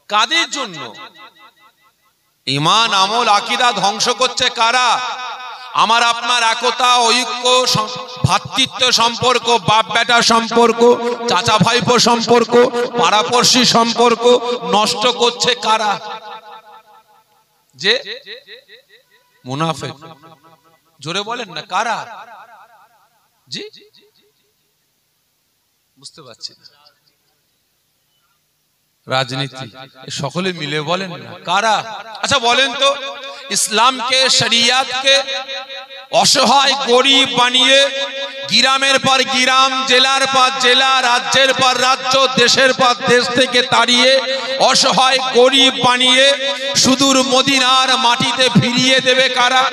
কাদের জন্য? ঈমান আমল আকীদা ধ্বংস করছে কারা? আমার আপনার একতা, ঐক্য, ভ্রাতৃত্ব সম্পর্ক, বাপ বেটা সম্পর্ক, চাচা ভাইপো সম্পর্ক, পাড়াপড়শি সম্পর্ক নষ্ট করছে কারা? যে মুনাফিক। জোরে বলেন না, কারা? জি বুঝতে পারছি না। রাজনীতি সকলে মিলে বলেন না কারা? আচ্ছা বলেন তো, ইসলামকে শরিয়াতকে অসহায় গরিব বানিয়ে গ্রামের পর গ্রাম, জেলার পর জেলা, রাজ্যের পর রাজ্য, দেশের পর দেশ থেকে তাড়িয়ে অসহায় গরিব বানিয়ে সুদূর মদিনার মাটিতে ফিরিয়ে দেবে কারা?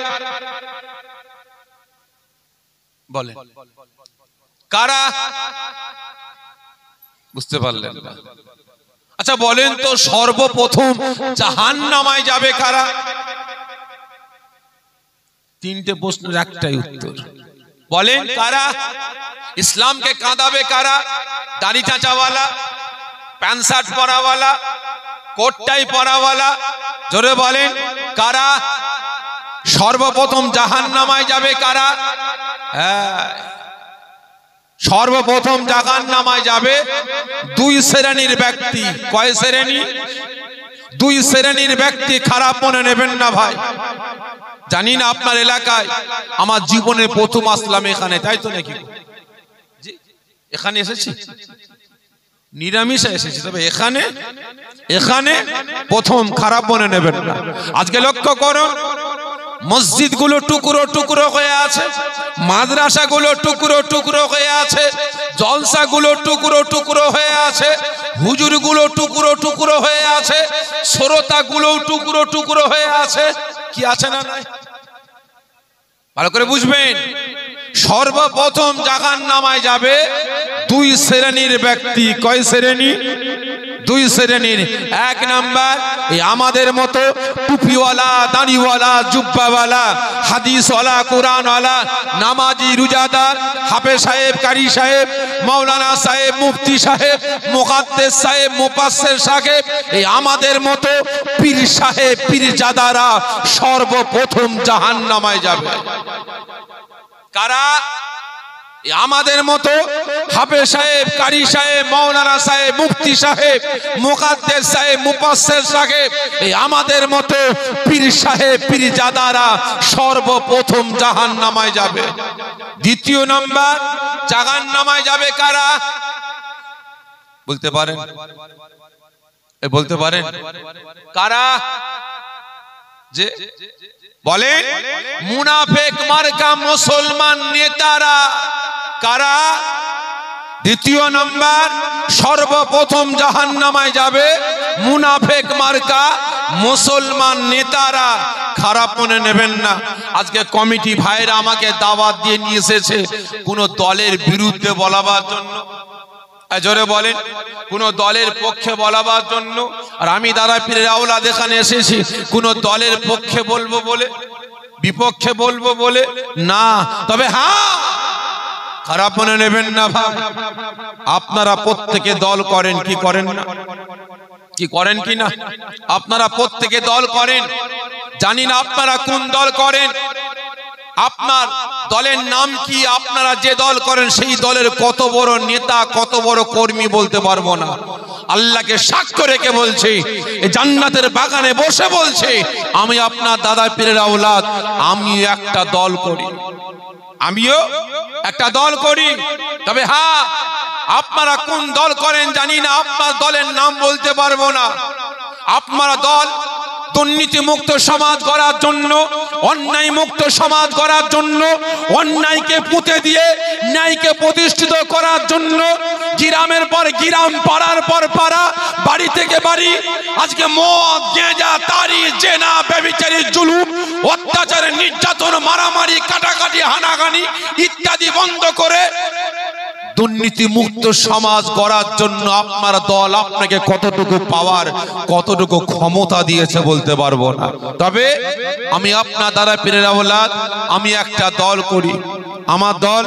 বলেন কারা? বুঝতে পারলেন না? আচ্ছা বলেন তো, সর্বপ্রথম জাহান্নামায় যাবে কারা? তিনটে প্রশ্নের একটাই উত্তর। বলেন কারা? ইসলামকে কাঁদাবে কারা? দাড়ি চাচাওয়ালা, প্যান্ট শার্ট পরাওয়ালা, কোট টাই পরাওয়ালা। জোরে বলেন কারা? সর্বপ্রথম জাহান্নামায় যাবে কারা? হ্যাঁ, সর্বপ্রথম জাহান্নামায় যাবে দুই শ্রেণীর ব্যক্তি। কয় শ্রেণী? দুই শ্রেণীর ব্যক্তি। খারাপ মনে নেবেন না ভাই, জানি না আপনার এলাকায় আমার জীবনে প্রথম আসলাম এখানে, তাই তো নাকি? এখানে এসেছি নিরামিষে এসেছি, তবে এখানে প্রথম। খারাপ মনে নেবেন না। আজকে লক্ষ্য করো, মসজিদ গুলো টুকরো টুকরো হয়ে আছে, মাদ্রাসা গুলো টুকরো টুকরো হয়ে আছে, জলসা গুলো টুকরো টুকরো হয়ে আছে, হুজুর গুলো টুকরো টুকরো হয়ে আছে, শ্রোতা গুলো টুকরো টুকরো হয়ে আছে। কি আছে না নাই? ভালো করে বুঝবেন। সর্বপ্রথম জাহান্নামায় যাবে দুই শ্রেণীর ব্যক্তি। কয় শ্রেণী? দুই শ্রেণীর। এক নাম্বার, এই আমাদের মতো টুপিওয়ালা, দাড়িওয়ালা, জুব্বাওয়ালা, হাদিসওয়ালা, কোরআনওয়ালা, নামাজি, রোজাদার, হাফেজ সাহেব, কারি সাহেব, মাওলানা সাহেব, মুফতি সাহেব, মুকাদ্দেস সাহেব, মুফাসসির সাহেব, এই আমাদের মতো পীর সাহেব, পীরজাদারা সর্বপ্রথম জাহান্নামায় যাবে। কারা? আমাদের মতো হাফেজ সাহেব, কারি সাহেব, মাওলানা সাহেব, মুফতি সাহেব, মুকাদ্দেস সাহেব, মুফাসসির সাহেব, এই আমাদের মতো পীর সাহেব, পীরজাদারা সর্বপ্রথম জাহান্নামায় যাবে। দ্বিতীয় নাম্বার, জাহান্নামায় যাবে কারা? বলতে পারেন? বলতে পারেন কারা? যে বলেন, মুনাফিক মার্কা মুসলমান নেতারা। কারা? দ্বিতীয় নম্বর, সর্বপ্রথম জাহান্নামায় যাবে মুনাফিক মার্কা মুসলমান নেতারা। খারাপ মনে নেবেন না। আজকে কমিটি ভাইরা আমাকে দাওয়াত দিয়ে নিয়ে এসেছে কোন দলের বিরুদ্ধে বলাবার জন্য। জোরে বলেন, কোন দলের পক্ষে বলাবার জন্য। আর আমি দাদা পীরের আওলাদ এখানে এসেছি কোন দলের পক্ষে বলবো বলে, বিপক্ষে বলবো বলে না। তবে হ্যাঁ, খারাপ মনে নেবেন না ভাই, আপনারা প্রত্যেকে দল করেন কি করেন না? কি করেন কি না? আপনারা প্রত্যেকে দল করেন। জানি না আপনারা কোন দল করেন, আপনার দলের নাম কি, আপনারা যে দল করেন সেই দলের কত বড় নেতা, কত বড় কর্মী বলতে পারবো না। আল্লাহকে সাক্ষ্য রেখে বলছি, জান্নাতের বাগানে বসে বলছি, আমি আপনার দাদা পীরের আওলাদ, আমি একটা দল করি, আমিও একটা দল করি। তবে হ্যাঁ, আপনারা কোন দল করেন জানি না, আপনার দলের নাম বলতে পারবো না। আপনারা দল দুর্নীতি মুক্ত সমাজ গড়ার জন্য, অন্যায় মুক্ত সমাজ গড়ার জন্য, অন্যায়কে পুঁতে দিয়ে ন্যায়কে প্রতিষ্ঠিত করার জন্য, গ্রামের পর গ্রাম, পাড়ার পর পাড়া, বাড়ি থেকে বাড়ি আজকে মদ, গেঁজা, তারি, জেনা, ব্যভিচারী, জুলুম, অত্যাচার, নির্যাতন, মারামারি, কাটাকাটি, হানাহানি ইত্যাদি বন্ধ করে দুর্নীতি মুক্ত সমাজ গড়ার জন্য আপনার দল আপনাকে কতটুকু পাওয়ার, কতটুকু ক্ষমতা দিয়েছে বলতে পারবো না। তবে আমি আপনার দ্বারা পীরের আওলাদ, আমি একটা দল করি। আমার দল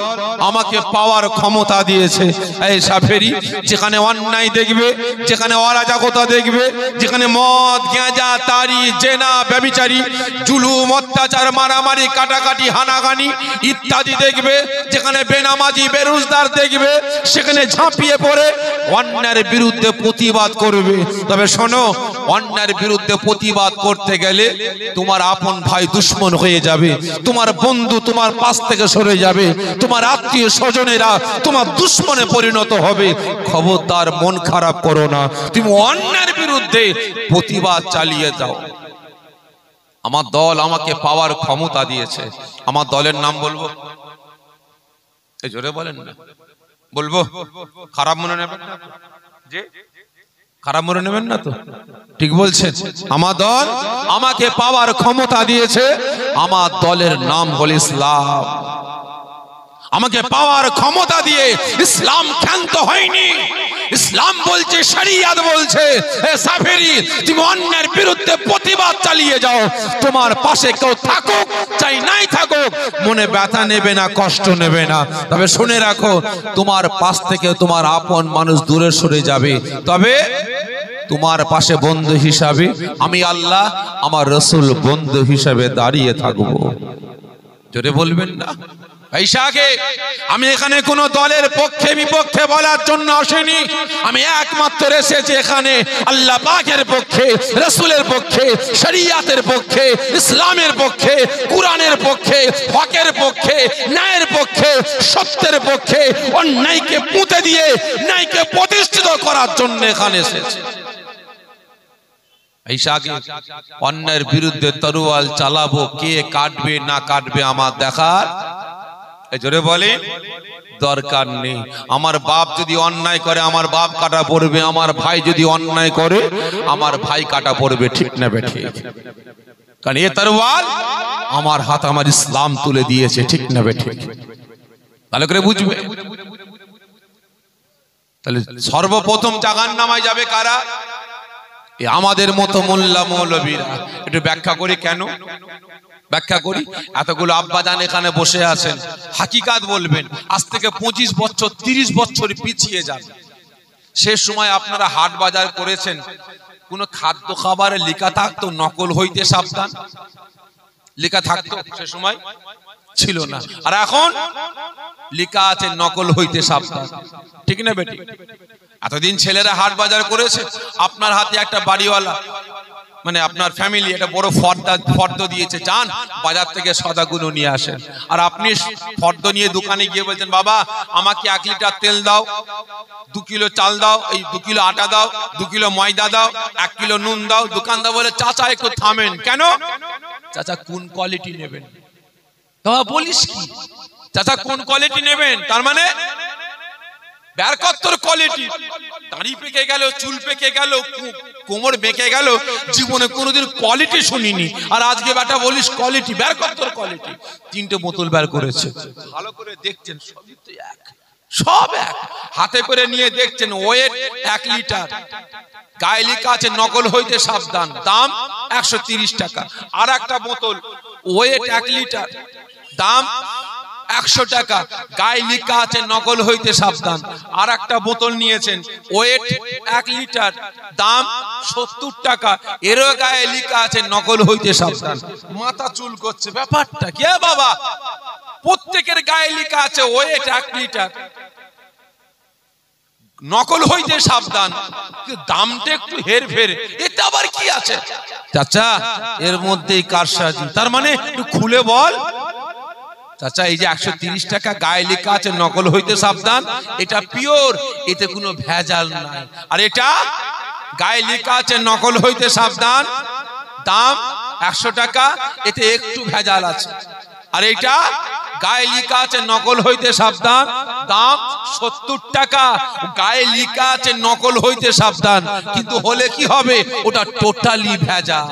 আমাকে পাওয়ার ক্ষমতা দিয়েছে। এই সাফেরি, যেখানে অন্যায় দেখবে, যেখানে অরাজকতা দেখবে, যেখানে মদ, গাঁজা, তারি, জেনা, ব্যভিচারী, জুলুম, অত্যাচার, মারামারি, কাটাকাটি, হানাগানি ইত্যাদি দেখবে, যেখানে বেনামাজি, বেরোজগার দেখবে, সেখানে ঝাঁপিয়ে পড়ে অন্যায়ের বিরুদ্ধে প্রতিবাদ করবে। তবে শোনো, অন্যায়ের বিরুদ্ধে প্রতিবাদ করতে গেলে তোমার আপন ভাই দুশ্মন হয়ে যাবে, তোমার বন্ধু তোমার পাশ থেকে সরে যাবে, তোমার আত্মীয় স্বজনেরা তোমার দুশ্মনে পরিণত হবে। খবরদার মন খারাপ করো না, তুমি অন্যায়ের বিরুদ্ধে প্রতিবাদ চালিয়ে যাও। আমার দল আমাকে পাওয়ার ক্ষমতা দিয়েছে। আমার দলের নাম বলবো? এই জোরে বলেন না। বলবো? খারাপ মনে নেবেন না? যে খারাপ মনে নেবেন না তো? ঠিক বলছেন। আমার দল আমাকে পাওয়ার ক্ষমতা দিয়েছে। আমার দলের নাম হল ইসলাম। আমাকে পাওয়ার ক্ষমতা দিয়ে ইসলাম ক্ষান্ত হয়নি। ইসলাম বলছে, শরিয়াত বলছে, এ সাফেরি, তুমি অন্যের বিরুদ্ধে প্রতিবাদ চালিয়ে যাও। তোমার পাশে কেউ থাকুক চাই নাই থাকুক, মনে ব্যথা নেবে না, কষ্ট নেবে না। তবে শুনে রাখো, তোমার পাশ থেকে তোমার আপন মানুষ দূরে সরে যাবে, তবে তোমার পাশে বন্ধু হিসাবে আমি আল্লাহ, আমার রাসূল বন্ধু হিসাবে দাঁড়িয়ে থাকবো। জোরে বলবেন না? আমি এখানে কোন দলের পক্ষে বিপক্ষে বলার জন্য আসিনি। আমি একমাত্র এসেছি এখানে আল্লাহ পাকের পক্ষে, রাসূলের পক্ষে, শরিয়াতের পক্ষে, ইসলামের পক্ষে, কুরআনের পক্ষে, হকের পক্ষে, ন্যায়ের পক্ষে, সত্যের পক্ষে, অন্যায়কে পুঁতে দিয়ে ন্যায়কে প্রতিষ্ঠিত করার জন্য এখানে এসেছি। অন্যায়ের বিরুদ্ধে তরোয়াল চালাবো, কে কাটবে না কাটবে আমার দেখার জোরে বলে দরকার নেই। আমার বাপ যদি অন্যায় করে আমার বাপ কাটা পড়বে, আমার ভাই যদি অন্যায় করে আমার ভাই কাটা পড়বে, ঠিক না বেঠিক? কারণ এ তরোয়াল আমার হাত, আমার ইসলাম তুলে দিয়েছে, ঠিক না বেঠিক? ভালো করে বুঝবে। তাহলে সর্বপ্রথম জাহান্নামে যাবে কারা? আমাদের মতো মোল্লা মৌলবীরা। একটু ব্যাখ্যা করি কেন, ব্যাখ্যা করি। এতগুলো আব্বাজান এখানে বসে আছেন, হাকিকাত বলবেন। আজ থেকে 25 বছর 30 বছর পিছিয়ে যান, সে সময় আপনারা হাট বাজার করেছেন, কোন খাদ্য খাবারে লেখা থাকতো নকল হইতে সাবধান? লেখা থাকতো? সে সময় ছিল না। আর এখন লেখা আছে নকল হইতে সাবধান, ঠিক না বেটি? এতদিন ছেলেরা হাট বাজার করেছে, আপনার হাতে একটা বাড়িওয়ালা মানে আপনার ফ্যামিলি একটা বড় ফর্দ দিয়েছে, যান বাজার থেকে সদাগুলো নিয়ে আসেন। আর আপনি ফর্দ নিয়ে দোকানে গিয়ে বলছেন, বাবা আমাকে 1 লিটার তেল দাও, 2 কিলো চাল দাও, এই 2 কিলো আটা দাও, 2 কিলো ময়দা দাও, 1 কিলো নুন দাও। দোকানদার বলে, চাচা একটু থামেন। কেন? চাচা কোন কোয়ালিটি নেবেন? বাবা বলিস কি চাচা কোন কোয়ালিটি নেবেন? তার মানে বেরকত্তর কোয়ালিটি। দাড়ি পেকে গেল, চুল পেকে গেল, কোমর বেঁকে গেল, জীবনে কোনোদিন কোয়ালিটি শুনিনি, আর আজকে বেটা বলিস কোয়ালিটি, বেরকত্তর কোয়ালিটি। 3টে বোতল বের করেছে, ভালো করে দেখছেন সবই তো এক, সব এক। হাতে করে নিয়ে দেখছেন ওয়েট 1 লিটার, গায়ে লেখা আছে নকল হইতে সাবধান, দাম 130 টাকা। আর একটা বোতল ওয়েট 1 লিটার, দাম 100 টাকা, গায়ে লেখা আছে নকল হইতে সাবধান। আর একটা বোতল নিয়েছেন ওয়েট 1 লিটার, দাম 70 টাকা, এরও গায়ে লেখা আছে নকল হইতে সাবধান। মাথা চুল করছে, ব্যাপারটা কি বাবা? প্রত্যেকের গায়ে লেখা আছে ওয়েট 1 লিটার, নকল হইতে সাবধান, দামটা একটু হেরফের, এটা আবার কি আছে? চাচা এর মধ্যেই কারসাজি। তার মানে একটু খুলে বল চাচা। এই যে 130 টাকা গায়ে লেখা আছে নকল হইতে সাবধান, এটা পিওর, এতে কোনো ভেজাল নাই। আর এটা গায়ে লেখা আছে নকল হইতে সাবধান, দাম 100 টাকা, এতে একটু ভেজাল আছে। আর এটা গায়ে লেখা আছে নকল হইতে সাবধান, দাম 70 টাকা, গায়ে লেখা আছে নকল হইতে সাবধান, কিন্তু হলে কি হবে? ওটা টোটালি ভেজাল।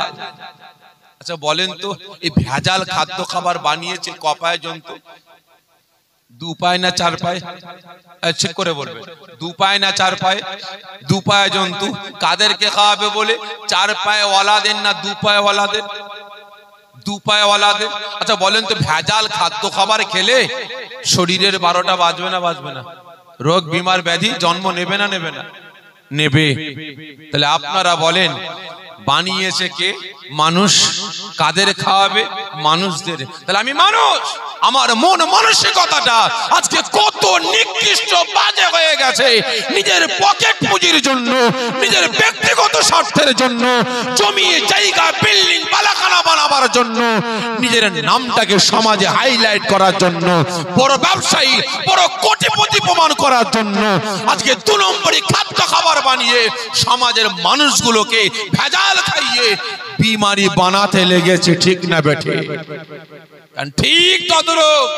আচ্ছা বলেন তো, এই ভেজাল খাদ্য খাবার বানিয়েছে কপায় জন্তু? 2 পায় না 4 পায়? ঠিক করে বলবে, 2 পায় না 4 পায়? 2 পায় জন্তু। কাদেরকে খাওয়াবে বলে? 4 পায়ে ওয়ালাদের না 2 পায়ে ওয়ালাদের? 2 পায়ে ওয়ালাদের। আচ্ছা বলেন তো, ভেজাল খাদ্য খাবার খেলে শরীরের 12টা বাজবে না বাজবে না? রোগ বিমার ব্যাধি জন্ম নেবে না নেবে না? নেবে। তাহলে আপনারা বলেন বানিয়েছে কে? মানুষ। কাদের খাওয়াবে? মানুষদের। তাহলে আমি মানুষ, আমার মন মানসিকতাটা আজকে কত নিকৃষ্ট বাজে হয়ে গেছে। নিজের পকেট পুঁজির জন্য, নিজের ব্যক্তিগত স্বার্থের জন্য, জমি জায়গা বিল্ডিং বালাখানা বানাবার জন্য, নিজের নামটাকে সমাজে হাইলাইট করার জন্য, বড় ব্যবসায়ী বড় কোটিপতি প্রমাণ করার জন্য আজকে 2 নম্বরই খাদ্য খাবার বানিয়ে সমাজের মানুষগুলোকে ভেজাল খাইয়ে বিমারি বানাতে লেগেছে। ঠিক না বেঠে? ঠিক তদ্রূপ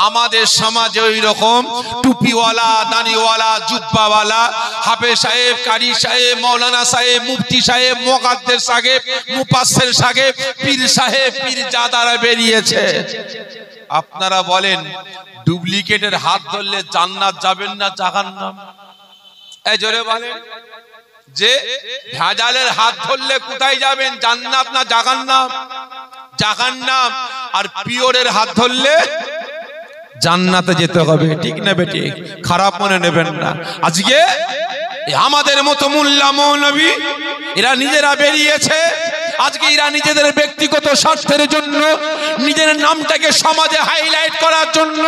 আমাদের সমাজে ওই রকম টুপিওয়ালা, দাড়িওয়ালা, জুব্বাওয়ালা, হাফেজ সাহেব, কারি সাহেব, মৌলানা সাহেব, মুফতি সাহেব, মুকাদ্দেস সাহেব, মুফাসসির সাহেব, পীর সাহেব, পীরজাদারা বেরিয়েছে। আপনারা বলেন ডুপ্লিকেটের হাত ধরলে জান্নাত যাবেন না জাহান্নাম? এই জোরে বলেন, যে ভেজালের হাত ধরলে কোথায় যাবেন? জান্নাত না জাহান্নাম? জাহান্নাম। আর পিওরের হাত ধরলে জান্নাতে যেতে হবে। ঠিক না বেটি? খারাপ মনে নেবেন না। আজকে আমাদের মতো মোল্লা মৌলবী এরা নিজেরা বেরিয়েছে। আজকে এরা নিজেদের ব্যক্তিগত স্বার্থের জন্য, নিজের নামটাকে সমাজে হাইলাইট করার জন্য,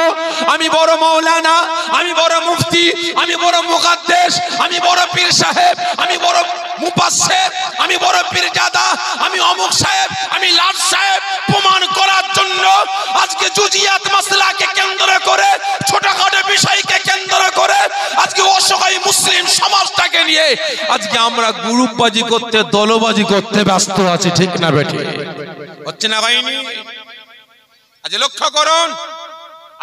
আমি বড় মৌলানা, আমি বড় মুফতি, আমি বড় মুকাদ্দেস, আমি বড় পীর সাহেব, আমি বড় মুফাসসির, আমি বড় পীরজাদা, আমি অমুক সাহেব, আমি লাট সাহেব প্রমাণ করার জন্য আজকে জুজিয়াত মাসলাকে কেন্দ্র করে, ছোটখাটো বিষয়কে কেন্দ্র করে আজকে অসহায় মুসলিম সমাজটাকে নিয়ে আজকে আমরা গ্রুপবাজি করতে, দলবাজি করতে ব্যস্ত আছি। ঠিক না বেটি? হচ্ছে না ভাইনি? আজ লক্ষ্য করুন,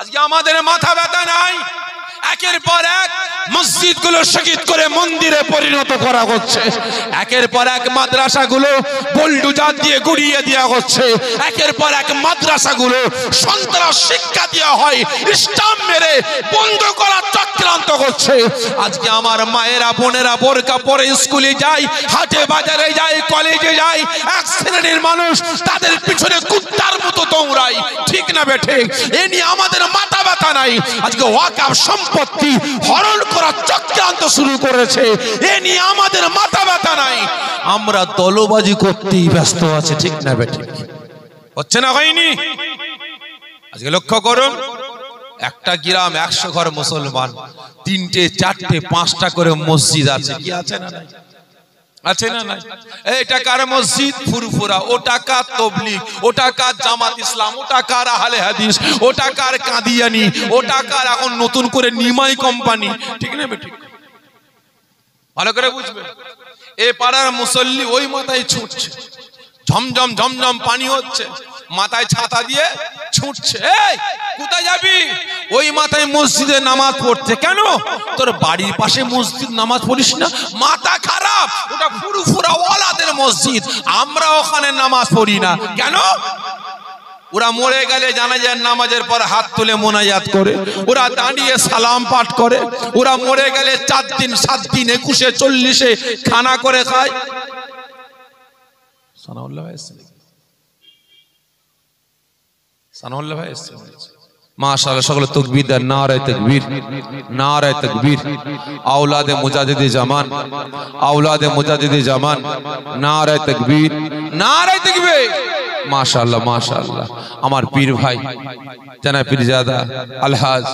আজকে আমাদের মাথা ব্যথা নাই। একের পর এক মসজিদগুলো শহীদ করে মন্দিরে পরিণত করা হচ্ছে। একের পর এক মাদ্রাসাগুলো বুলডোজার দিয়ে গুড়িয়ে দেওয়া হচ্ছে। একের পর এক মাদ্রাসাগুলো সন্ত্রাস শিক্ষা দেওয়া হয়, ইসলাম মেরে বন্ধ করার চক্রান্ত করছে। আজকে আমার মায়েরা বোনেরা বোরকা পরে স্কুলে যায়, হাটে বাজারে যায়, কলেজে যায়, এক শ্রেণীর মানুষ তাদের পিছনে কুত্তার মতো দৌড়ায়। ঠিক না বেঠে? এ নিয়ে আমাদের মাথা ব্যথা নাই। আজকে ওয়াকফ সম্পত্তি হরণ করার চক্রান্ত শুরু করেছে, এ নিয়ে আমাদের মাথা ব্যথা নাই। আমরা দলবাজি করতেই ব্যস্ত আছি। ঠিক না বেঠে? হচ্ছে না হয়নি? আজকে লক্ষ্য করুন, একটা গ্রাম 100 ঘর মুসলমান, 3টে 4টে 5টা করে মসজিদ আছে। কি আছে না নাই? আছে না নাই? এটা কার মসজিদ? ফুরফুরা। ওটা কার তবলিগ, ওটা কার জামাত ইসলাম, ওটা কার আহলে হাদিস, ওটা কার কাদিয়ানি, ওটা কার এখন নতুন করে নিমাই কোম্পানি। ঠিক না বেটি? ভালো করে বুঝবে। এ পাড়ার মুসল্লি ওই মাথায় ছুটছে, ঝমঝম ঝমঝম পানি হচ্ছে, মাথায় ছাতা দিয়ে ছুটছে। এই কোথায় যাবি? ওই মাথায় মসজিদে নামাজ পড়তে। কেন? তোর বাড়ির পাশে মসজিদ, নামাজ পড়িস না? মাথা খারাপ, ওটা ফুরফুরা ওয়ালাদের মসজিদ, আমরা ওখানে নামাজ পড়ি না। কেন? ওরা মরে গেলে জানাজার নামাজের পর হাত তুলে মোনাজাত করে, ওরা দাঁড়িয়ে সালাম পাঠ করে, ওরা মরে গেলে 4 দিন 7 দিন 21 40 খানা করে খায়। সানাউল্লাহ ভাই এসেছে, সানাউল্লাহ ভাই এসেছে। মাশাআল্লাহ, সকলে তাকবীর দেন। নারায়ে তাকবীর, নারায়ে তাকবীর। আওলাদে মুজাদ্দিদে জামান, আওলাদে মুজাদ্দিদে জামান, নারায়ে তাকবীর, নারায়ে তাকবীর। মাশাআল্লাহ, মাশাআল্লাহ। আমার পীর ভাই জানাব পীরজাদা আলহাজ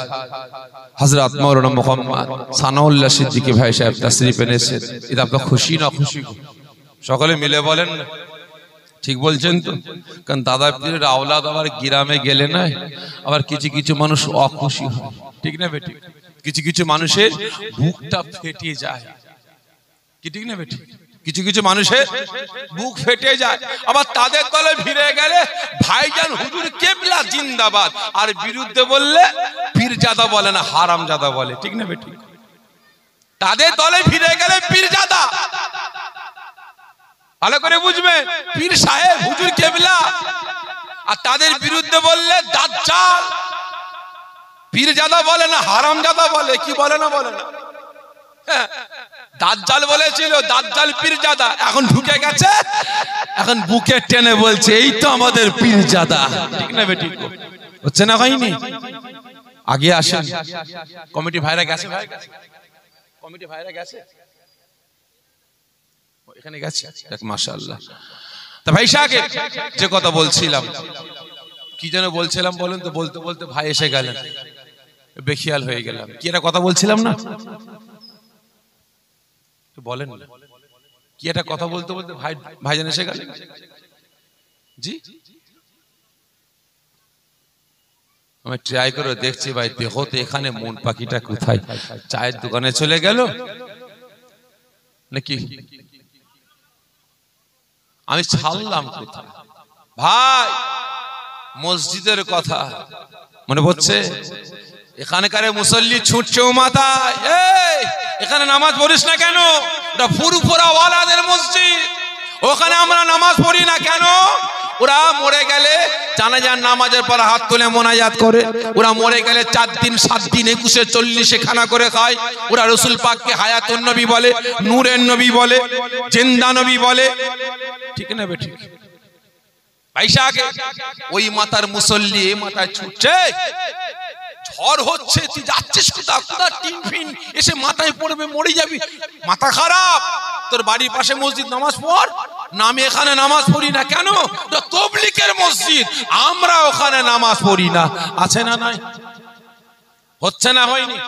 হযরত মাওলানা মুহাম্মদ সানাউল্লাহ সিদ্দিকী ভাই সাহেব তাশরীফ এনেছেন। এটা আপনারা খুশি না খুশি? সকলে মিলে বলেন। ঠিক বলছেন তো? কারণ দাদা পীরের আওলাদ আবার গ্রামে গেলে না, আবার কিছু কিছু মানুষ অখুশি হয়। ঠিক না বেটি? কিছু কিছু মানুষের বুকটা ফেটে যায়। কি ঠিক না বেটি? কিছু কিছু মানুষের বুক ফেটে যায়। আবার তাদের দলে ভিড়ে গেলে ভাইজান হুজুর কেবলা জিন্দাবাদ, আর বিরুদ্ধে বললে পীরজাদা বলে না, হারামজাদা বলে। ঠিক না বেটি? তাদের দলে ভিড়ে গেলে পীরজাদা। ভালো করে বুঝবেন, পীর সাহেব হুজুর কেবলা। আর তাদের বিরুদ্ধে বললে দাজ্জাল। পীরজাদা বলে না, হারামজাদা বলে। কি বলে না? বলে না। দাজ্জাল বলেছিল, দাজ্জাল পীরজাদা। এখন ঢুকে গেছে, এখন বুকে টেনে বলছে এই তো আমাদের পীরজাদা। ঠিক না বেটি? হচ্ছে না হয়নি? আগে আসেন। কমিটি ভাইরা গেছে, ভাই কমিটি ভাইরা গেছে, এখানে গেছে, মাশাআল্লাহ। তা ভাই সাহেব যে কথা বলছিলাম, কি যেন বলছিলাম বলেন তো? বলতে বলতে ভাই এসে গেলেন, বেখিয়াল হয়ে গেলাম। কি একটা কথা বলছিলাম না, বলেন না কি একটা কথা বলতে বলতে ভাইজান এসে গেলেন। জি আমি ট্রাই করে দেখছি ভাই, দেখো তো এখানে মন পাখিটা কোথায়, চায়ের দোকানে চলে গেল নাকি? আমি ছাড়লাম কোথায় ভাই? মসজিদের কথা মনে পড়ছে? এখানকার মুসল্লি ছুটছে মাথায়, এখানে নামাজ পড়িস না কেন? ওটা ফুরফুরা ওয়ালাদের মসজিদ, ওখানে আমরা নামাজ পড়ি না কেন? ওরা মরে গেলে জানাজার নামাজের পর হাত তুলে মোনাজাত করে, ওরা মরে গেলে 4 দিন 7 দিন 21 40 খানা করে খায়। ওরা রসুল পাককে হায়াতুন নবী বলে, নূরের নবী বলে, জিন্দা নবী বলে, ঠিক না বেঠিক? পয়সা আগে ওই মাথার মুসল্লি এই মাথায় ছুটছে, ঝড় হচ্ছে, তুই যাচ্ছিস কোথায়? টিফিন এসে মাথায় পড়বে, মরে যাবি, মাথা খারাপ। তোর বাড়ির পাশে মসজিদ, নামাজ পড় না। আমি এখানে নামাজ পড়ি না কেন? তাবলীগের মসজিদ, আমরা ওখানে নামাজ পড়ি না। আছে না নাই? হচ্ছে না হয়নি?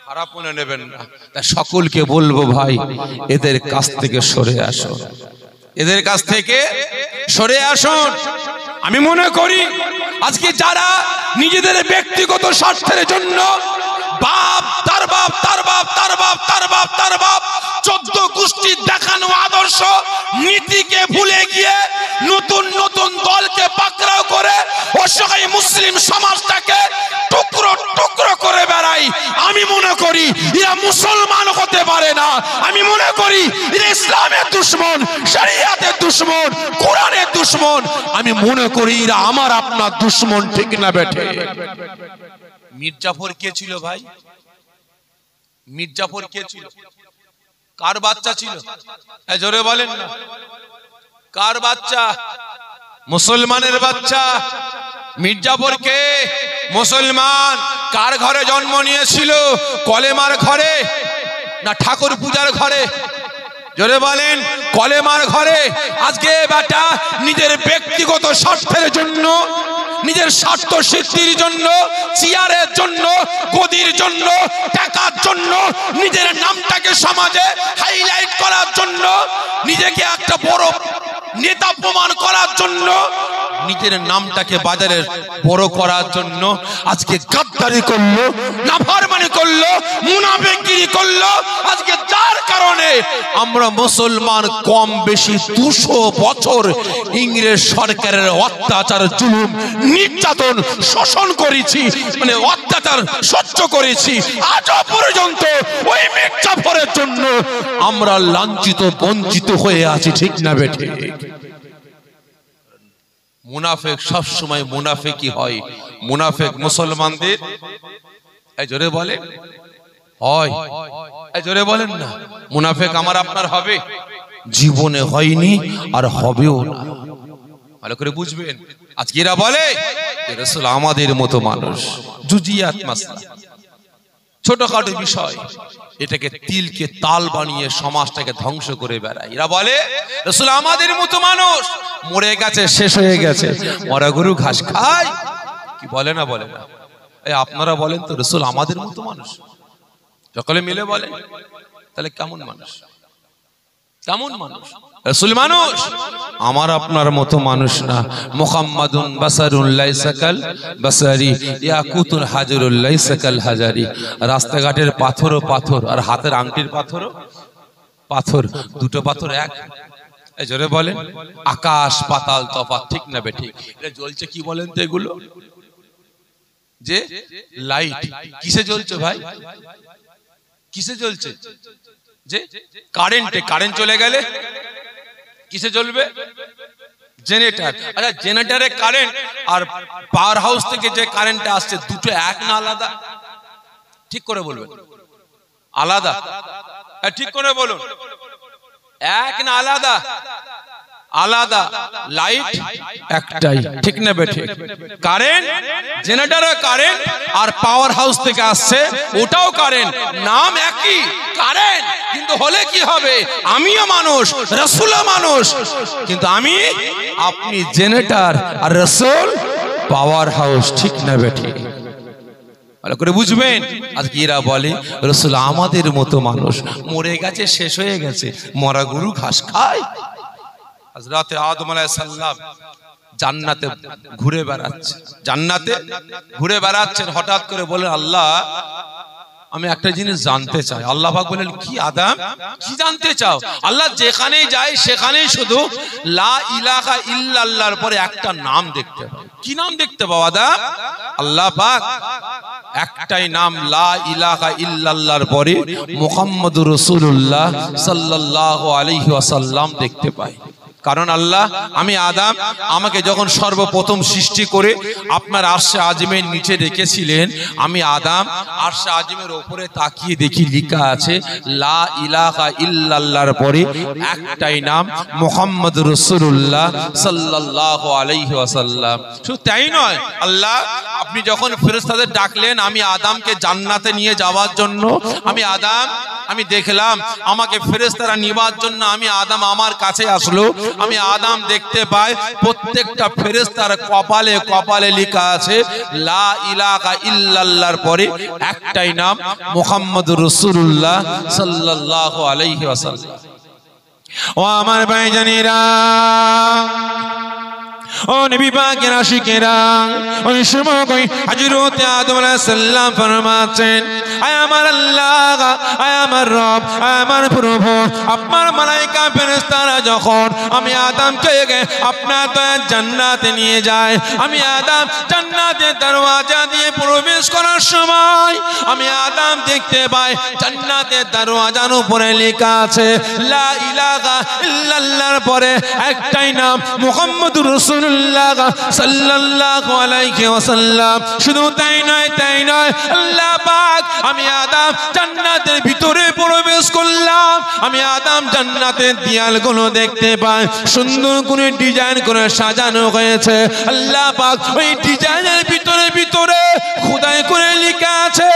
খারাপ মনে নেবেন না। তা সকলকে বলবো ভাই, এদের কাছ থেকে সরে আসো, এদের কাছ থেকে সরে আসুন। আমি মনে করি আজকে যারা নিজেদের ব্যক্তিগত স্বার্থের জন্য বাপ তার বাপ তার বাপ তার বাপ তার বাপ তার বাপ 14 গোষ্ঠীর দেখানো আদর্শ নীতিকে ভুলে গিয়ে নতুন নতুন দলকে পাকড়াও করে অসহায় মুসলিম সমাজটাকে টুকরো টুকরো করে বেড়াই, আমি মনে করি এরা মুসলমান হতে পারে না। আমি মনে করি এরা ইসলামের দুশমন, শরিয়াতের দুশমন, কোরআনের দুশমন। আমি মনে করি এরা আমার আপনার দুশমন, ঠিক না বেঠে? মির্জাফর কে ছিল ভাই? মির্জাফর কে ছিল? কার বাচ্চা ছিল? জোরে বলেন না, কার বাচ্চা? মুসলমানের বাচ্চা। মির্জাফর কে? মুসলমান। কার ঘরে জন্ম নিয়েছিল? কলেমার ঘরে না ঠাকুর পূজার ঘরে? জোরে বলেন, কলেমার ঘরে। আজকে বেটা নিজের ব্যক্তিগত স্বার্থের জন্য, নিজের স্বার্থ সিদ্ধির জন্য, চেয়ারের জন্য, গদির জন্য, টাকার জন্য, নিজের নামটাকে সমাজে হাইলাইট করার জন্য, নিজেকে একটা বড় নেতা প্রমাণ করার জন্য, নিজের নামটাকে বাজারে বড় করার জন্য আজকে গাদ্দারি করলো, নাফরমানি করলো, মুনাফিকগিরি করলো। আজকে যার কারণে আমরা মুসলমান কম বেশি 200 বছর ইংরেজ সরকারের অত্যাচার, জুলুম, নির্যাতন, শোষণ করেছি, মানে অত্যাচার সহ্য করেছি। আজও পর্যন্ত ওই মির্জাফরের জন্য আমরা লাঞ্ছিত বঞ্চিত হয়ে আছি, ঠিক না বেঠে? মুনাফিক সব সময় মুনাফিকই হয়। মুনাফিক মুসলমানদের জোরে বলে হয়, জোরে বলেন না। মুনাফিক আমার আপনার হবে? জীবনে হয়নি আর হবেও না, ভালো করে বুঝবেন। আজকে এরা বলে রাসূল আমাদের মতো মানুষ, জুজিয়াত মাসলা, ছোটখাটো বিষয়, এটাকে তিলকে তাল বানিয়ে সমাজটাকে ধ্বংস করে বেড়ায়। এরা বলে রাসূল আমাদের মতো মানুষ, মরে গেছে, শেষ হয়ে গেছে, মরা গরু ঘাস খায়। কি বলে না? বলে না? আপনারা বলেন তো, রাসূল আমাদের মতো মানুষ, সকলে মিলে বলেন, তাহলে কেমন মানুষ? কেমন মানুষ? রাসূল মানুষ, আমার আপনার মতো মানুষ না। মুহাম্মাদুন বাসারুন লাইসা কাল বাসারি, ইয়াকুতুল হাজারুল লাইসা কাল হাজারি। রাস্তাঘাটের পাথরও পাথর, আর হাতের আংটির পাথরও পাথর, দুটো পাথর এক। জোরে বলেন, আকাশ পাতাল তফাৎ, ঠিক না বেঠিক? এটা জ্বলছে কি বলেন তো? এগুলো যে লাইট, কিসে জ্বলছে ভাই? কিসে জ্বলছে? যে কারেন্টে। কারেন্ট চলে গেলে কিসে জ্বলবে? জেনারেটর। আচ্ছা, জেনারেটরে কারেন্ট আর পাওয়ার হাউস থেকে যে কারেন্টটা আসছে, দুটো এক না আলাদা? ঠিক করে বলবেন, আলাদা? ঠিক করে বলুন, এক না আলাদা? আলাদা, লাইট একটাই, ঠিক না বেঠিক? কারেন্ট, জেনারেটর কারেন্ট, আর পাওয়ার হাউস থেকে আসছে ওটাও কারেন্ট, নাম একই কারেন্ট, কিন্তু হলে কি হবে? আমিও মানুষ, রাসূলও মানুষ, কিন্তু আমি আপনি জেনারেটর আর রাসূল পাওয়ার হাউস, ঠিক না বেঠিক? ভালো করে বুঝবেন। আজকে এরা বলে রাসূল আমাদের মতো মানুষ, মরে গেছে, শেষ হয়ে গেছে, মরা গরু ঘাস খায়। হযরত আদম আলাইহিস সালাম জান্নাতে ঘুরে বেড়াচ্ছেন, হঠাৎ করে বলেন আল্লাহ আমি একটা জিনিস জানতে চাই। আল্লাহ পাক বলেন কি আদম, কি জানতে চাও? আল্লাহ যেখানেই যায় সেখানেই শুধু লা ইলাহা ইল্লাল্লাহর পরে একটা নাম দেখতে পাও। কি নাম দেখতে পাও আদম? আল্লাহ পাক একটাই নাম লা ইলাহা ইল্লাল্লাহর পরে মুহাম্মদুর রাসূলুল্লাহ সাল্লাল্লাহু আলাইহি ওয়াসাল্লাম দেখতে পাই। কারণ আল্লাহ আমি আদম আমাকে যখন সর্বপ্রথম সৃষ্টি করে আপনার আরশে আজিমের নিচে রেখেছিলেন, আমি আদম আরশে আজিমের উপরে তাকিয়ে দেখি লেখা আছে লা ইলাহা ইল্লাল্লাহর পরে একটাই নাম মুহাম্মদুর রাসূলুল্লাহ সাল্লাল্লাহু আলাইহি ওয়াসাল্লাম। শুধু তাই নয়, আল্লাহ আপনি যখন ফেরেশতাদের ডাকলেন আমি আদমকে জান্নাতে নিয়ে যাওয়ার জন্য, আমি দেখলাম আমাকে ফেরেশতারা নিবার জন্য আমি আদম আমার কাছে আসলো, আমি আদম দেখতে পাই প্রত্যেকটা ফেরেশতার কপালে কপালে লেখা আছে লা ইলাহা ইল্লাল্লাহর পরে একটাই নাম মুহাম্মদুর রাসূলুল্লাহ সাল্লাল্লাহু আলাইহি ওয়াসাল্লাম। ও আমার ভাইজানেরা, ও নবী পাকের আশিকেরা, ওই সময় হযরত আদম আলাইহিস সালাম ফরমাচ্ছেন আয় আমার আল্লাহ, আয় আমার রব, আয় আমার প্রভু, আপনার মালায়েকা ফেরেশতারা যখন আমি আদমকে আপনার দয়ার জান্নাতে নিয়ে যায়, আমি আদম জান্নাতের দরওয়াজা দিয়ে প্রবেশ করার সময় আমি আদম দেখতে পাই জান্নাতের দরওয়াজার উপরে লেখা আছে লা ইলাহা ইল্লাল্লাহর পরে একটাই নাম মুহাম্মদুর রাসূলুল্লাহ সাল্লাল্লাহু আলাইহি ওয়াসাল্লাম। শুধু তাই নয়, আল্লাহ পাক আমি আদম জান্নাতের ভিতরে প্রবেশ করলাম, আমি আদম জান্নাতের দেয়ালগুলো দেখতে পাই সুন্দর করে ডিজাইন করে সাজানো হয়েছে। আল্লাহ পাক ওই ডিজাইনের ভিতরে খোদাই করে লেখা আছে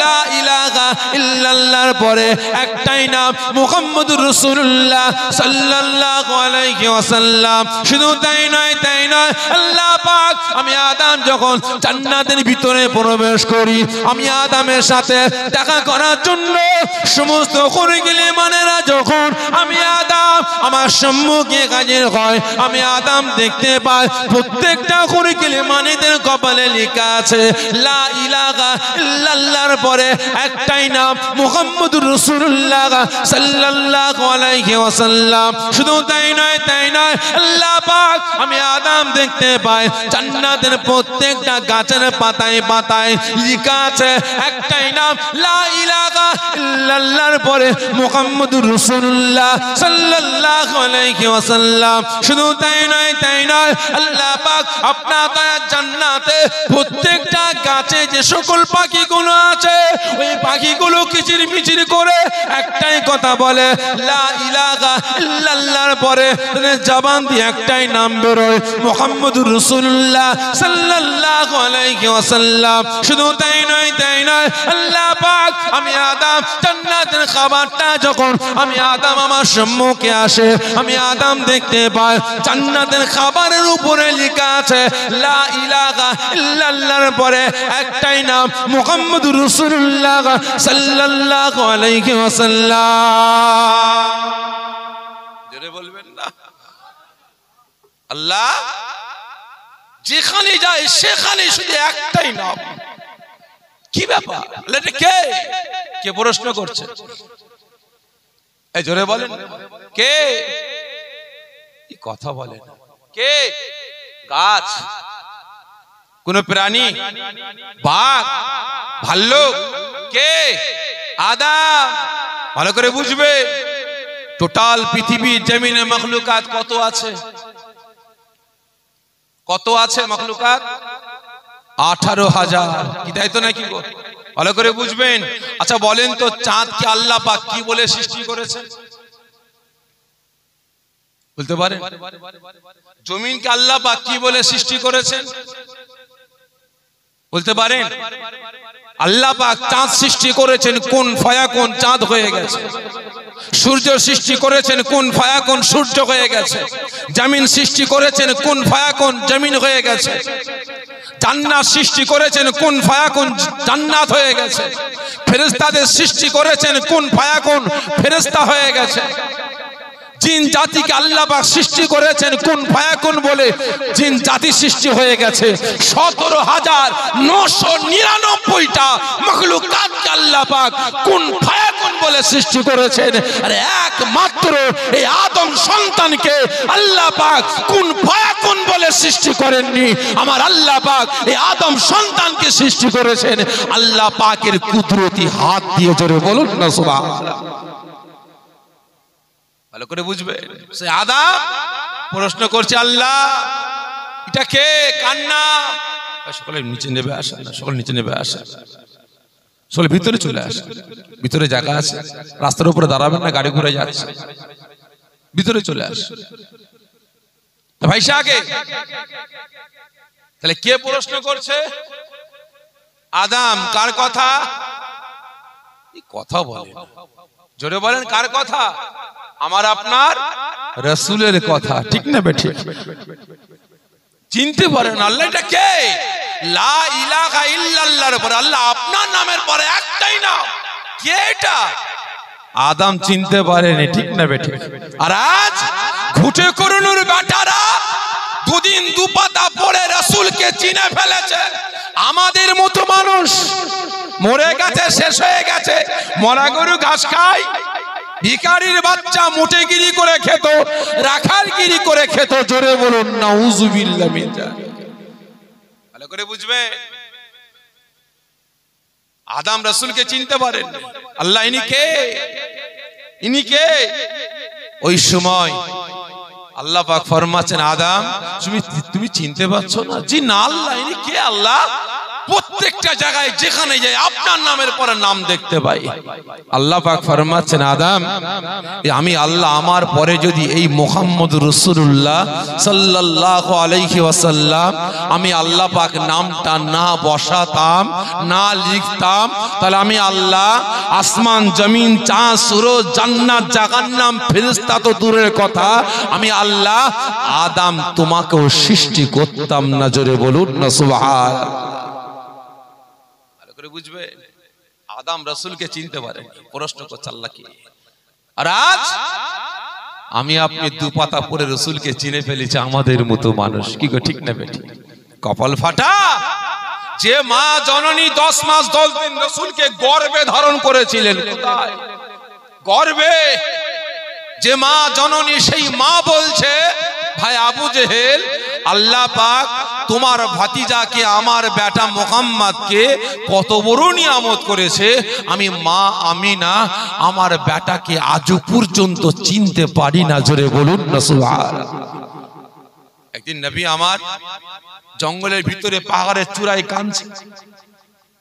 লা ইলাহা ইল্লাল্লাহর পরে একটাই নাম মুহাম্মদুর রাসূলুল্লাহ সাল্লাল্লাহু আলাইহি ওয়াসাল্লাম। শুধু তাই নয়, আল্লাহ পাক আমি আদম যখন জান্নাতের ভিতরে প্রবেশ করি, আমি আদমের সাথে দেখা করার জন্য সমস্ত খোরগিলে মানেরা যখন আমি আদম আমার সম্মুখে হাজির হয়, আমি আদম দেখতে পাই প্রত্যেকটা খোরগিলে মানেদের কপালে লেখা আছে লা ইলাহা ইল্লাল্লাহর পরে একটাই নাম মুহাম্মদুর রাসূলুল্লাহ সাল্লাল্লাহু আলাইহি ওয়াসাল্লাম। শুধু তাই নয়, আল্লাহ পাক আমি আদম দেখতে পাই জান্নাতের প্রত্যেকটা গাছের পাতায় পাতায় লেখা আছে একটাই নাম লা ইলাহা ইল্লাল্লাহর পরে মুহাম্মদুর রাসূলুল্লাহ সাল্লাল্লাহু আলাইহি ওয়াসাল্লাম। শুধু তাই নয়, আল্লাহ পাক আপনার দয়ার জান্নাতে প্রত্যেকটা গাছে যে সকল পাখিগুলো আছে ওই পাখিগুলো কিচিরমিচির করে একটাই কথা বলে লা ইলাহা ইল্লাল্লাহর পরে জবান দিয়ে একটাই নাম বেরোয় মুহাম্মদুর রাসূলুল্লাহ সাল্লাল্লাহু আলাইহি ওয়াসাল্লাম। শুধু তাই নয়, আল্লাহ পাক আমি আদম জান্নাতের খাবারটা যখন আমি আদম আমার সম্মুখে আসে, আমি আদম দেখতে পাই জান্নাতের খাবারের উপরে লেখা আছে লা ইলাহা ইল্লাল্লাহর পরে একটাই নাম মুহাম্মদুর রাসূলুল্লাহ সাল্লাল্লাহু আলাইহি ওয়াসাল্লাম। জোরে বলবেন না? আল্লাহ যেখানে যায় সেখানে শুধু একটাই নাম। কি ব্যাপার? এটা কে প্রশ্ন করছে? এই জোরে বলেন, কে? কথা বলেন, কে? গাছ, কোন প্রাণী, বাঘ, ভাল্লুক, কে? আদম। ভালো করে বুঝবে টোটাল পৃথিবীর জমিনে মখলুকাত কত আছে? কত আছে মখলুকাত? 18,000। কি তাই তো নাকি? ভালো করে বুঝবেন। আচ্ছা বলেন তো চাঁদ কি আল্লাহ পাক কি বলে সৃষ্টি করেছে? বলতে পারেন? জমিনকে আল্লাহ পাক কি বলে সৃষ্টি করেছেন বলতে পারেন? আল্লাহ পাক চাঁদ সৃষ্টি করেছেন, কোন ফায়াকুন চাঁদ হয়ে গেছে। সূর্য সৃষ্টি করেছেন, কোন ফায়াকুন সূর্য হয়ে গেছে। জমিন সৃষ্টি করেছেন, কোন ফায়াকুন জমিন হয়ে গেছে। জান্নাত সৃষ্টি করেছেন, কোন ফায়াকুন জান্নাত হয়ে গেছে। ফেরেশতাদের সৃষ্টি করেছেন, কোন ফায়াকুন ফেরেশতা হয়ে গেছে। জিন জাতিকে আল্লাহ পাক সৃষ্টি করেছেন, কোন ফায়াকুন বলে জিন জাতি সৃষ্টি হয়ে গেছে। 17,999টা মাখলুকাতকে আল্লাহ পাক কোন ফায়াকুন বলে সৃষ্টি করেছেন। আর একমাত্র এই আদম সন্তানকে আল্লাহ পাক কোন ফায়াকুন বলে সৃষ্টি করেননি। আমার আল্লাহ পাক এই আদম সন্তানকে সৃষ্টি করেছেন আল্লাহ পাকের কুদরতি হাত দিয়ে। জোরে বলুন না সুবহানাল্লাহ। ভালো করে বুঝবে। সে আদম প্রশ্ন করছে, আল্লাহ এটা কে, কার নাম? সকলে নিচে নেবে আসেন না, সকলে নিচে নেবে আসেন, সকলে ভিতরে চলে আসে। ভিতরে জায়গা আছে, রাস্তার উপরে দাঁড়াবেন না, গাড়ি ঘুরে যাচ্ছে, ভিতরে চলে আসে। ভাই আগে তাহলে কে প্রশ্ন করছে? আদম। কার কথা? কথা বলে, জোরে বলেন, কার কথা? আমার আপনার রাসূলের কথা, ঠিক না বেঠিক? চিনতে পারেন আল্লাহ এটা কে? লা ইলাহা ইল্লাল্লাহর পরে আল্লাহ আপনার নামের পরে একটাই নাম, কে এটা? আদম চিনতে পারেনি, ঠিক না বেঠিক? আর আজ ঘুটে করুণের বেটারা দুদিন দুপাতা পড়ে রাসূলকে চিনে ফেলেছে। আমাদের মতো মানুষ মরে গেছে, শেষ হয়ে গেছে, মরা গরু ঘাস খায়, ভিখারির বাচ্চা মুটেগিরি করে খেত, রাখালগিরি করে খেত। জোরে বলুন নাউযুবিল্লাহ মিন যালিক। ভালো করে বুঝবে। আদম রাসূলকে চিনতে পারেন আল্লাহ ইনি কে, ইনি কে? ওই সময় আল্লাহ পাক ফরমাচ্ছেন, আদম তুমি চিনতে পারছো না? জি না আল্লাহ, ইনি কে? আল্লাহ প্রত্যেকটা জায়গায় যেখানে যাই আপনার নামের পরে নাম দেখতে পাই। আল্লাহ পাক ফরমাচ্ছেন, আদম আমি আল্লাহ আমার পরে যদি এই মুহাম্মদ রাসূলুল্লাহ সাল্লাল্লাহু আলাইহি ওয়াসাল্লাম আমি আল্লাহ পাক নামটা না বসাতাম, না লিখতাম, তাহলে আমি আল্লাহ আসমান জমিন চাঁদ সূরজ জান্নাত জাহান্নাম ফেরেশতা তো দূরের কথা, আমি আল্লাহ আদম তোমাকেও সৃষ্টি করতাম না। জোরে বলুন না সুবহানাল্লাহ। বুঝবে। আদম রাসূলকে চিনতে পারে, প্রশ্ন করছে আল্লাহ কি? আর আজ আমি আপনি দুপাতা পরে রাসূলকে চিনে ফেলেছি আমাদের মতো মানুষ, কি গো, ঠিক না বেটি? কপাল ফাটা। যে মা জননী 10 মাস 10 দিন রাসূলকে গর্ভে ধারণ করেছিলেন, কোথায়? গর্ভে। যে মা জননী সেই মা বলছে, ভাই আবু জেহেল, আল্লাহ পাক তোমার ভাতিজাকে আমার বেটা মুহাম্মদকে কত বড় নিয়ামত করেছে, আমি মা আমিনা আমার বেটাকে আজও পর্যন্ত চিনতে পারি না। জোরে বলুন না সুবহানাল্লাহ। একদিন নবী আমার জঙ্গলের ভিতরে পাহাড়ের চূড়ায় কাঁদছে,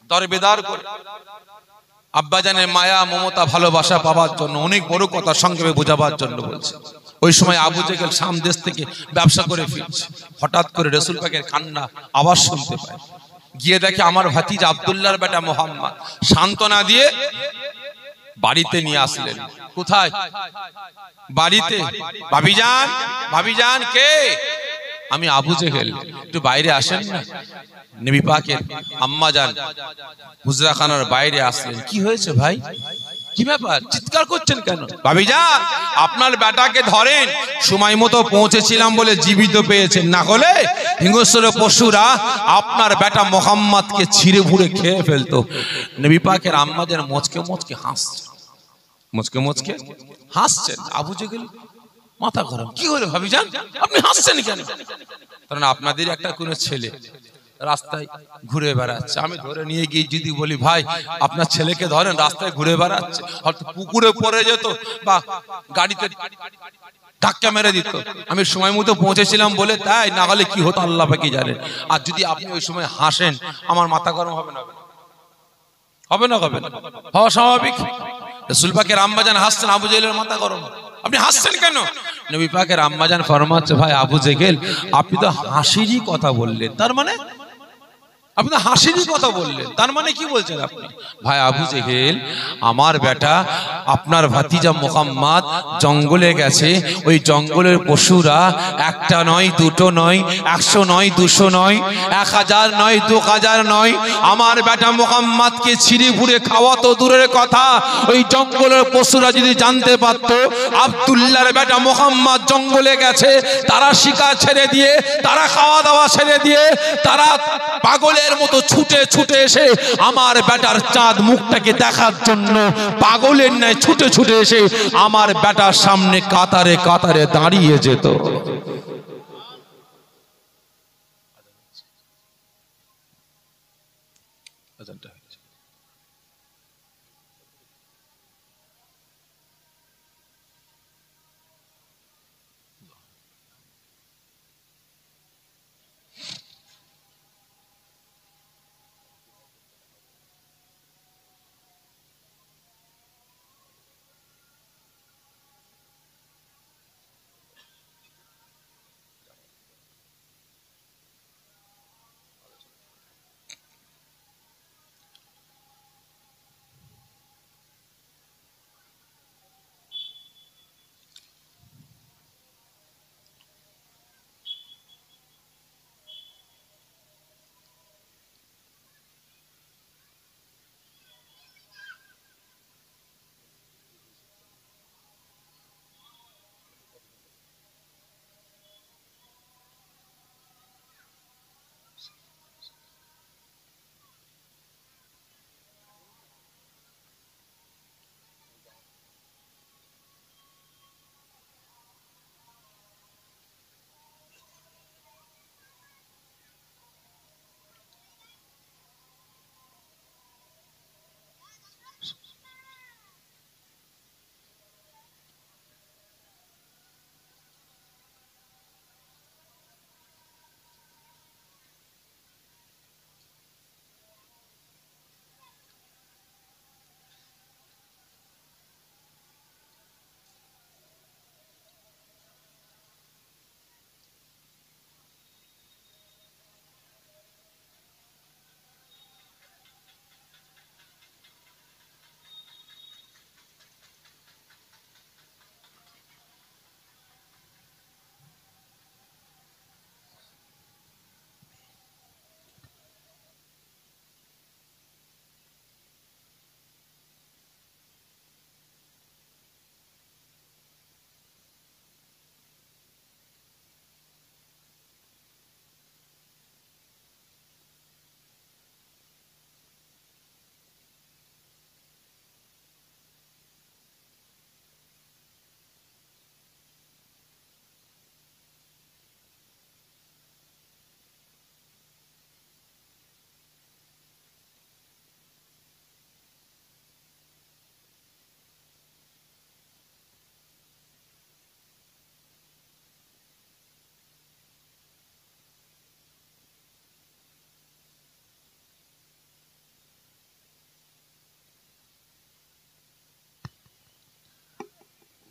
দরবেদার করে আব্বাজানের মায়া মমতা ভালোবাসা পাওয়ার জন্য, অনেক বড় কথা সংক্ষেপে বোঝাবার জন্য বলছে। ওই সময় আবু জেহেল শাম দেশ থেকে ব্যবসা করে ফিরছে, হঠাৎ করে রাসূল পাকের কান্না আওয়াজ শুনতে পায়। গিয়ে দেখে আমার ভাতিজা আব্দুল্লাহর বেটা মুহাম্মদ সান্ত্বনা দিয়ে বাড়িতে নিয়ে আসলেন। কোথায়? বাড়িতে। ভাবিজান, ভাবিজান কে? আমি আবু জেহেল, একটু বাইরে আসেন না। নবী পাকের আম্মা জান হুজরাখানার বাইরে আসলেন। কি হয়েছে ভাই, কি ব্যাপার, চিৎকার করছেন কেন? ভাবিজান আপনার বেটাকে ধরেন, সময় মতো পৌঁছেছিলাম বলে জীবিত পেয়েছেন, না হলে হিংস্র পশুরা আপনার বেটা মুহাম্মদকে ছিঁড়ে ভুঁড়ে খেয়ে ফেলতো। নবী পাকের আম্মা জান মুচকে মুচকে হাসছেন, মুচকে মুচকে হাসছেন। আবু জেহেল মাথা গরম, কি হলো ভাবিজান আপনি হাসছেন কেন? কারণ আপনাদের একটা কোন ছেলে রাস্তায় ঘুরে বেড়াচ্ছে, আমি ধরে নিয়ে গিয়ে যদি বলি ভাই আপনার ছেলেকে ধরেন, রাস্তায় ঘুরে বেড়াচ্ছে, হয়তো পুকুরে পড়ে যেত বা গাড়িতে ধাক্কা মেরে দিত। আমি সময় মতো পৌঁছেছিলাম বলে তাই, না হলে কি হতো আল্লাহ পাকই জানেন। আর যদি আপনি ওই সময় হাসেন, আমার মাথা গরম হবে না? হবে না? হবে না, হওয়া স্বাভাবিক। রাসূল পাকের আম্মা জান হাসছেন, আবু জেহেলের মাথা গরম। আপনি হাসছেন কেন? নবী পাকের আম্মাজান ফরমাচ্ছে, ভাই আবু জেহেল আপনি তো হাসিরই কথা বললেন, তার মানে আপনি তো হাসিরই কথা বললেন, তার মানে কি বলছেন আপনি? ভাই আবু জেহেল, আমার বেটা আপনার ভাতিজা মুহাম্মদ জঙ্গলে গেছে, ওই জঙ্গলের পশুরা একটা নয়, দুটো নয়, 100 নয়, 200 নয়, 1000 নয়, 2000 নয়, আমার বেটা মুহাম্মদকে ছিঁড়ে ফুড়ে খাওয়া তো দূরের কথা, ওই জঙ্গলের পশুরা যদি জানতে পারত আব্দুল্লাহর বেটা মুহাম্মদ জঙ্গলে গেছে, তারা শিকার ছেড়ে দিয়ে, তারা খাওয়া দাওয়া ছেড়ে দিয়ে, তারা পাগলের মতো ছুটে ছুটে এসে আমার বেটার চাঁদ মুখটাকে দেখার জন্য পাগলের ন্যায় ছুটে ছুটে এসে আমার বেটার সামনে কাতারে কাতারে দাঁড়িয়ে যেত।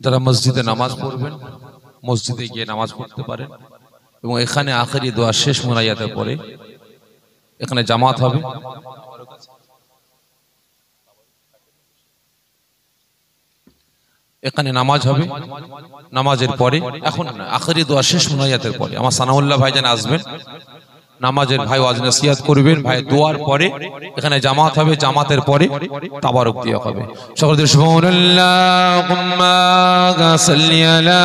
যারা মসজিদে নামাজ পড়বেন মসজিদে গিয়ে নামাজ পড়তে পারেন, এবং এখানে আখেরি দোয়া শেষ মুনাজাতের পরে এখানে জামাত হবে। এখানে নামাজ হবে, নামাজের পরে এখন আখেরি দোয়া শেষ মুনাজাতের পরে আমার সানাউল্লাহ ভাইজান আসবেন, নামাজের ভাই ওয়াজ নসিহত করবেন, ভাই দোয়ার পরে এখানে জামাত হবে, জামাতের পরে তাবারক দেওয়া হবে। সকলে সুবহানাল্লাহুম্মা সাল্লি আলা